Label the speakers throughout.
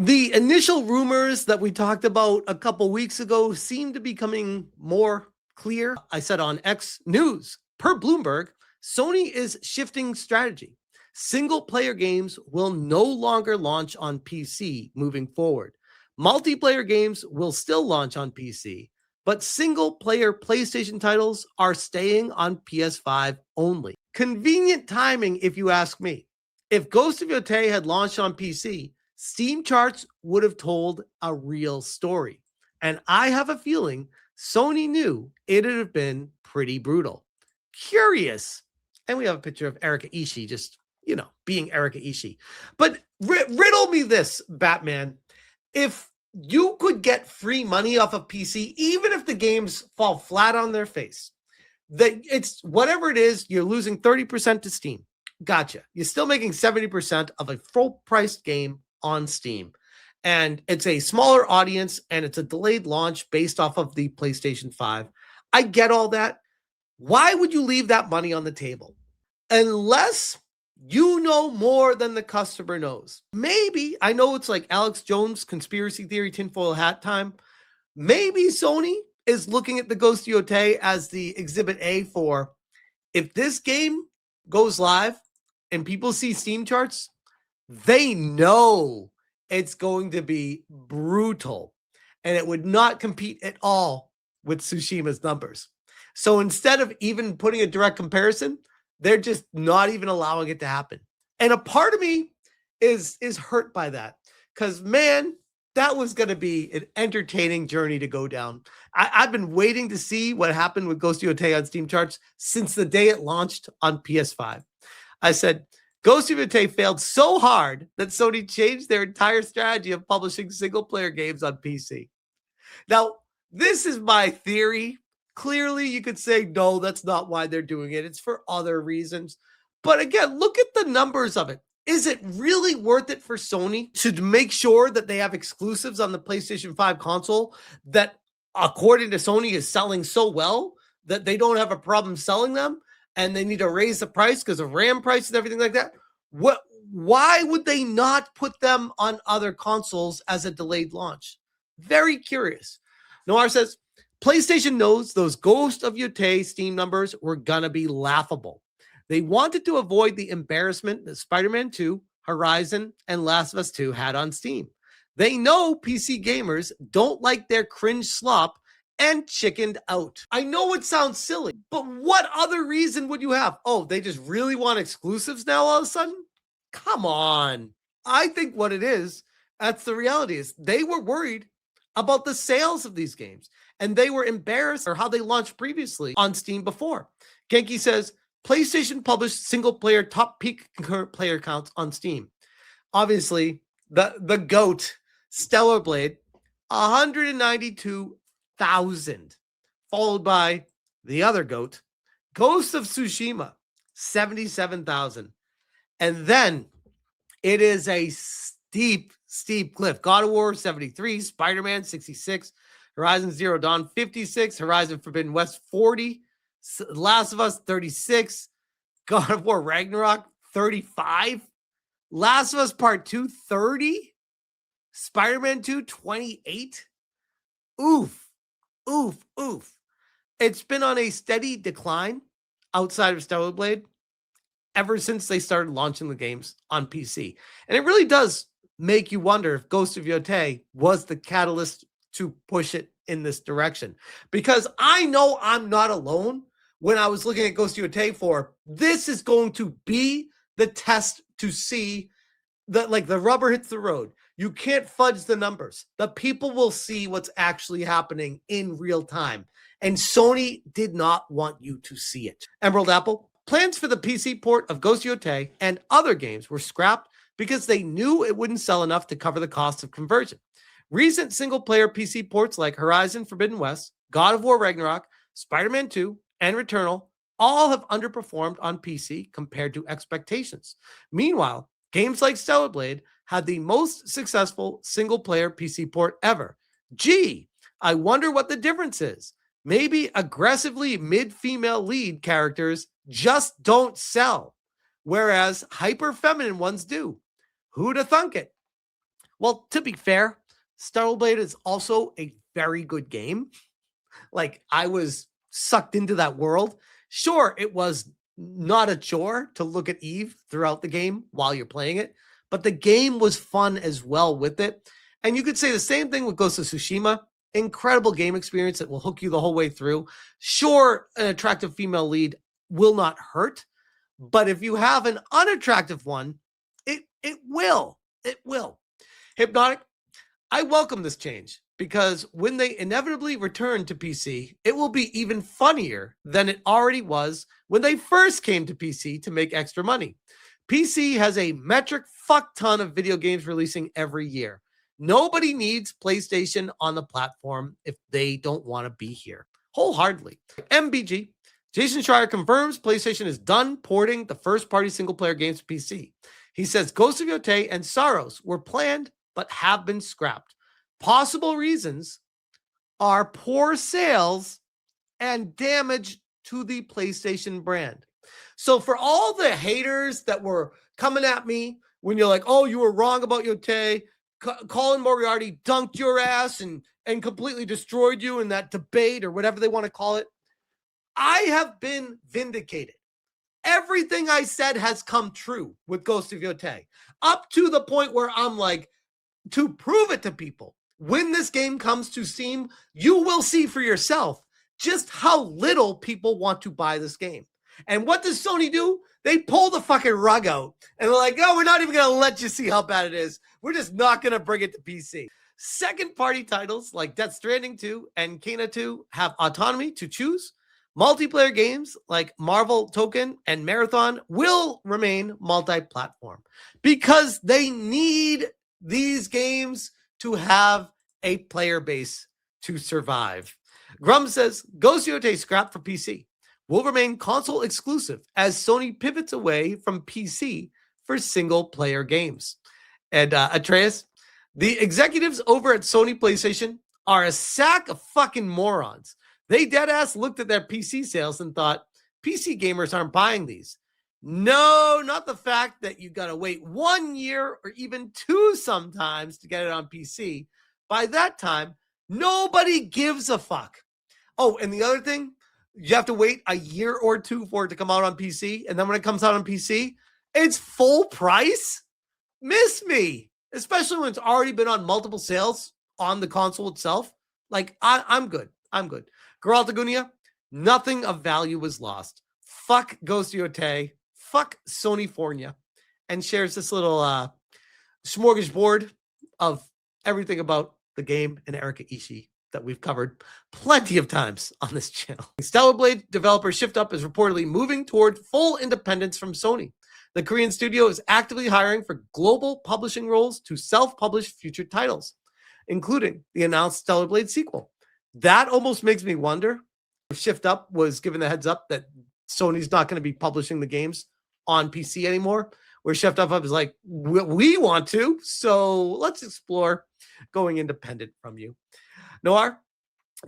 Speaker 1: The initial rumors that we talked about a couple weeks ago seem to be becoming more clear. I said on X News, per Bloomberg, Sony is shifting strategy. Single player games will no longer launch on PC moving forward. Multiplayer games will still launch on PC, but single player PlayStation titles are staying on PS5 only. Convenient timing, if you ask me. If Ghost of Yōtei had launched on PC, Steam charts would have told a real story. And I have a feeling Sony knew it would have been pretty brutal. Curious. And we have a picture of Erika Ishii just, being Erika Ishii. But riddle me this, Batman. If you could get free money off of PC, even if the games fall flat on their face, that it's whatever it is, you're losing 30% to Steam. Gotcha. You're still making 70% of a full-priced game on Steam. And it's a smaller audience and it's a delayed launch based off of the PlayStation 5. I get all that. Why would you leave that money on the table? Unless you know more than the customer knows. Maybe, I know it's like Alex Jones conspiracy theory tinfoil hat time. Maybe Sony is looking at the Ghost of Yōtei as the exhibit A for, if this game goes live and people see Steam charts, they know it's going to be brutal and it would not compete at all with Tsushima's numbers. So instead of even putting a direct comparison, they're just not even allowing it to happen. And a part of me is hurt by that because, man, that was going to be an entertaining journey to go down. I've been waiting to see what happened with Ghost of Yōtei on Steam charts since the day it launched on PS5. I said, Ghost of Yōtei failed so hard that Sony changed their entire strategy of publishing single-player games on PC. Now, this is my theory. Clearly, you could say, no, that's not why they're doing it. It's for other reasons. But again, look at the numbers of it. Is it really worth it for Sony to make sure that they have exclusives on the PlayStation 5 console that, according to Sony, is selling so well that they don't have a problem selling them? And they need to raise the price because of RAM prices and everything like that? Why would they not put them on other consoles as a delayed launch? Very curious. Noir says, PlayStation knows those Ghost of Yōtei Steam numbers were going to be laughable. They wanted to avoid the embarrassment that Spider-Man 2, Horizon, and Last of Us 2 had on Steam. They know PC gamers don't like their cringe slop and chickened out. I know it sounds silly, but what other reason would you have? Oh, they just really want exclusives now all of a sudden? Come on. I think what it is, that's the reality, is they were worried about the sales of these games, and they were embarrassed or how they launched previously on Steam before. Genki says, PlayStation published single-player top peak concurrent player counts on Steam. Obviously, the GOAT, Stellar Blade, 192,000, followed by the other GOAT, Ghost of Tsushima, 77,000. And then it is a steep cliff. God of War, 73, Spider-Man, 66, Horizon Zero Dawn, 56, Horizon Forbidden West, 40, Last of Us, 36, God of War Ragnarok, 35, Last of Us Part 2, 30, Spider-Man 2, 28. Oof. It's been on a steady decline outside of Stellar Blade ever since they started launching the games on PC. And it really does make you wonder if Ghost of Yōtei was the catalyst to push it in this direction. Because I know I'm not alone when I was looking at Ghost of Yōtei for, this is going to be the test to see that, like, the rubber hits the road. You can't fudge the numbers. The people will see what's actually happening in real time. And Sony did not want you to see it. Emerald Apple, plans for the PC port of Ghost of Yōtei and other games were scrapped because they knew it wouldn't sell enough to cover the cost of conversion. Recent single-player PC ports like Horizon Forbidden West, God of War Ragnarok, Spider-Man 2, and Returnal all have underperformed on PC compared to expectations. Meanwhile, games like Stellar Blade had the most successful single-player PC port ever. Gee, I wonder what the difference is. Maybe aggressively mid-female lead characters just don't sell, whereas hyper-feminine ones do. Who'da thunk it? Well, to be fair, Stellar Blade is also a very good game. Like, I was sucked into that world. Sure, it was not a chore to look at Eve throughout the game while you're playing it, but the game was fun as well with it. And you could say the same thing with Ghost of Tsushima. Incredible game experience that will hook you the whole way through. Sure, an attractive female lead will not hurt, but if you have an unattractive one, it will. It will. Hypnotic, I welcome this change because when they inevitably return to PC, it will be even funnier than it already was when they first came to PC to make extra money. PC has a metric fuck ton of video games releasing every year. Nobody needs PlayStation on the platform if they don't want to be here. Wholeheartedly. MBG, Jason Schreier confirms PlayStation is done porting the first-party single-player games to PC. He says Ghost of Yōtei and Sorrows were planned but have been scrapped. Possible reasons are poor sales and damage to the PlayStation brand. So for all the haters that were coming at me when you're like, oh, you were wrong about Yōtei, Colin Moriarty dunked your ass and completely destroyed you in that debate or whatever they want to call it, I have been vindicated. Everything I said has come true with Ghost of Yōtei, up to the point where I'm like, to prove it to people, when this game comes to Steam, you will see for yourself just how little people want to buy this game. And what does Sony do? They pull the fucking rug out and they're like, oh, we're not even going to let you see how bad it is. We're just not going to bring it to PC. Second-party titles like Death Stranding 2 and Kena 2 have autonomy to choose. Multiplayer games like Marvel Token and Marathon will remain multi-platform because they need these games to have a player base to survive. Grum says Ghost of Yōtei scrapped for PC will remain console exclusive as Sony pivots away from PC for single-player games. And Atreus, the executives over at Sony PlayStation are a sack of fucking morons. They deadass looked at their PC sales and thought, PC gamers aren't buying these. No, not the fact that you got to wait 1 year or even 2 sometimes to get it on PC. By that time, nobody gives a fuck. Oh, and the other thing, you have to wait a year or 2 for it to come out on PC. And then when it comes out on PC, it's full price? Miss me. Especially when it's already been on multiple sales on the console itself. Like, I'm good. I'm good. Geralta Gunia, nothing of value was lost. Fuck Ghost of Yōtei. Fuck Sony Fornia. And shares this little smorgasbord of everything about the game and Erika Ishii that we've covered plenty of times on this channel. Stellar Blade developer Shift Up is reportedly moving toward full independence from Sony. The Korean studio is actively hiring for global publishing roles to self-publish future titles, including the announced Stellar Blade sequel. That almost makes me wonder if Shift Up was given the heads up that Sony's not going to be publishing the games on PC anymore, where Shift Up is like, we want to, so let's explore going independent from you. Noir,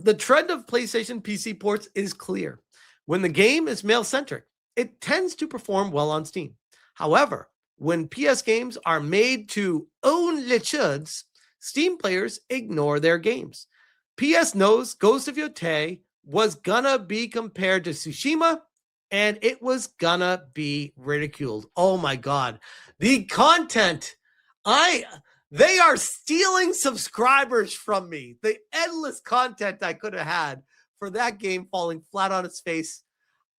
Speaker 1: the trend of PlayStation PC ports is clear. When the game is male-centric, it tends to perform well on Steam. However, when PS games are made to own le chuds, Steam players ignore their games. PS knows Ghost of Yōtei was gonna be compared to Tsushima, and it was gonna be ridiculed. Oh my God. The content, they are stealing subscribers from me. The endless content I could have had for that game falling flat on its face.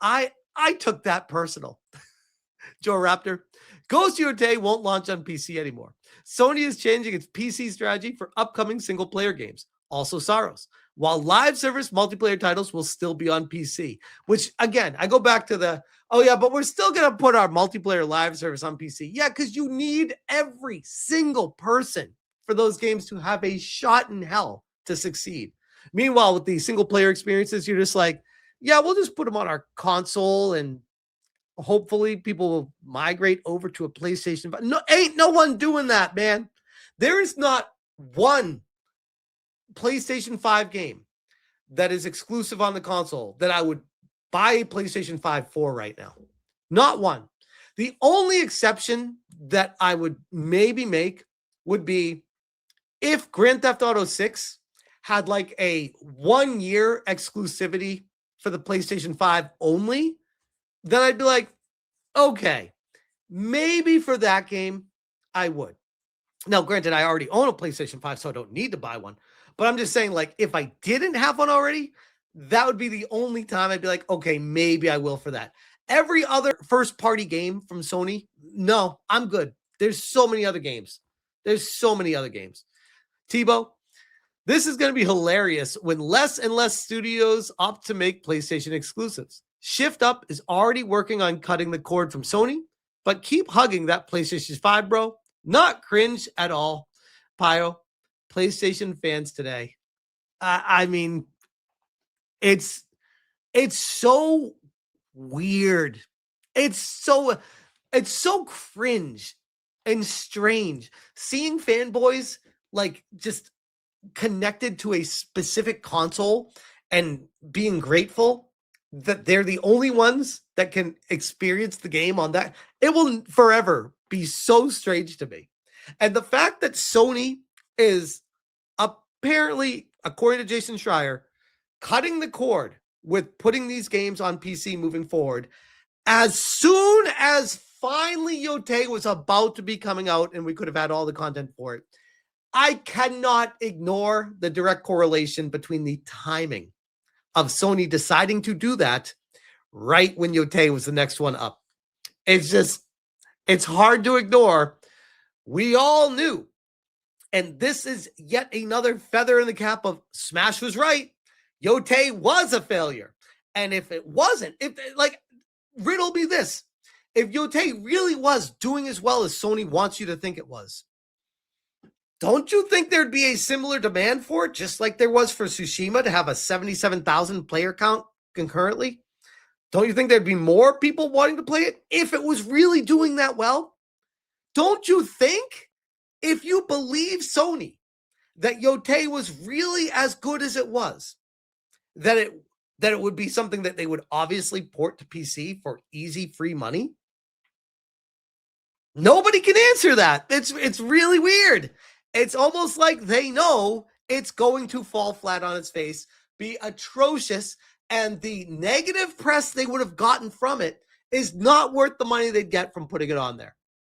Speaker 1: I took that personal. Joe Raptor, Ghost of Yōtei won't launch on PC anymore. Sony is changing its PC strategy for upcoming single-player games, also Sorrows, while live service multiplayer titles will still be on PC, which, again, I go back to the, oh yeah, but we're still going to put our multiplayer live service on PC. Yeah, because you need every single person for those games to have a shot in hell to succeed. Meanwhile, with the single-player experiences, you're just like, yeah, we'll just put them on our console and hopefully people will migrate over to a PlayStation. But no, ain't no one doing that, man. There is not one PlayStation 5 game that is exclusive on the console that I would buy a PlayStation 5 for right now. Not one. The only exception that I would maybe make would be if Grand Theft Auto 6 had like a 1-year exclusivity for the PlayStation 5 only, then I'd be like, okay, maybe for that game, I would. Now, granted, I already own a PlayStation 5, so I don't need to buy one. But I'm just saying, like, if I didn't have one already, that would be the only time I'd be like, okay, maybe I will for that. Every other first-party game from Sony, no, I'm good. There's so many other games. There's so many other games. Tebow, this is going to be hilarious when less and less studios opt to make PlayStation exclusives. Shift Up is already working on cutting the cord from Sony, but keep hugging that PlayStation 5, bro. Not cringe at all. Pio, PlayStation fans today. I mean, it's so weird. It's so cringe and strange seeing fanboys like just connected to a specific console and being grateful that they're the only ones that can experience the game on that. It will forever be so strange to me. And the fact that Sony is apparently, according to Jason Schreier, cutting the cord with putting these games on PC moving forward, as soon as finally Yōtei was about to be coming out and we could have had all the content for it, I cannot ignore the direct correlation between the timing of Sony deciding to do that right when Yōtei was the next one up. It's hard to ignore. We all knew. And this is yet another feather in the cap of Smash was right. Yōtei was a failure. And if it wasn't, riddle me this. If Yōtei really was doing as well as Sony wants you to think it was, don't you think there'd be a similar demand for it, just like there was for Tsushima to have a 77,000 player count concurrently? Don't you think there'd be more people wanting to play it if it was really doing that well? Don't you think, if you believe Sony, that Yōtei was really as good as it was, that it would be something that they would obviously port to PC for easy, free money? Nobody can answer that. It's really weird. It's almost like they know it's going to fall flat on its face, be atrocious, and the negative press they would have gotten from it is not worth the money they'd get from putting it on there.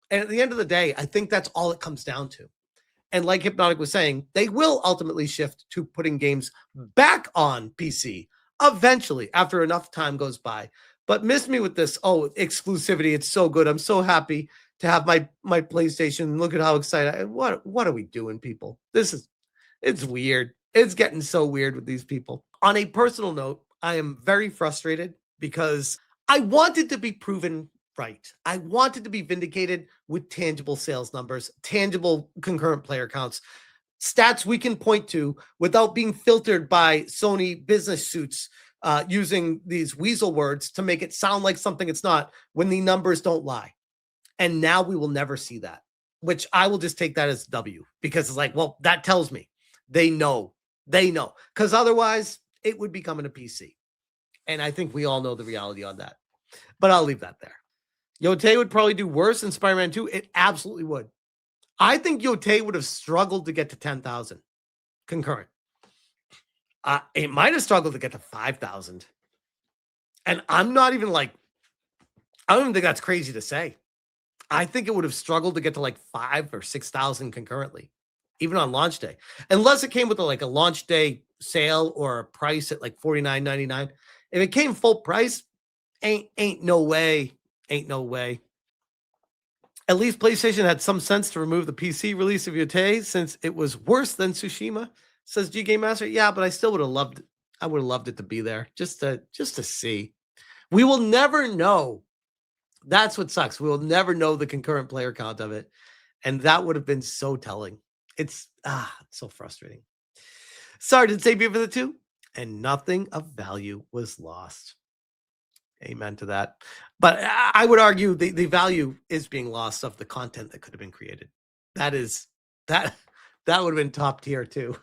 Speaker 1: And at the end of the day, I think that's all it comes down to. And like Hypnotic was saying, they will ultimately shift to putting games back on PC eventually after enough time goes by. But miss me with this, exclusivity, it's so good. I'm so happy to have my PlayStation. Look at how excited what are we doing, people? It's weird. It's getting so weird with these people. On a personal note, I am very frustrated because I wanted to be proven right. I wanted to be vindicated with tangible sales numbers, tangible concurrent player counts, stats we can point to without being filtered by Sony business suits using these weasel words to make it sound like something it's not when the numbers don't lie. And now we will never see that, which I will just take that as W, because it's like, well, that tells me they know, because otherwise it would be coming to PC. And I think we all know the reality on that, but I'll leave that there. Yōtei would probably do worse than Spider-Man 2. It absolutely would. I think Yōtei would have struggled to get to 10,000 concurrent. It might have struggled to get to 5,000. And I'm not even I don't even think that's crazy to say. I think it would have struggled to get to 5,000 or 6,000 concurrently, even on launch day, unless it came with a launch day sale or a price at $49.99. If it came full price, ain't no way. Ain't no way. At least PlayStation had some sense to remove the PC release of Yōtei since it was worse than Tsushima, says G Game Master. Yeah, but I still would have loved it. I would have loved it to be there just to see. We will never know. That's what sucks. We will never know the concurrent player count of it. And that would have been so telling. It's so frustrating. Sorry to save you for the two. And nothing of value was lost. Amen to that. But I would argue the value is being lost of the content that could have been created. That would have been top tier too.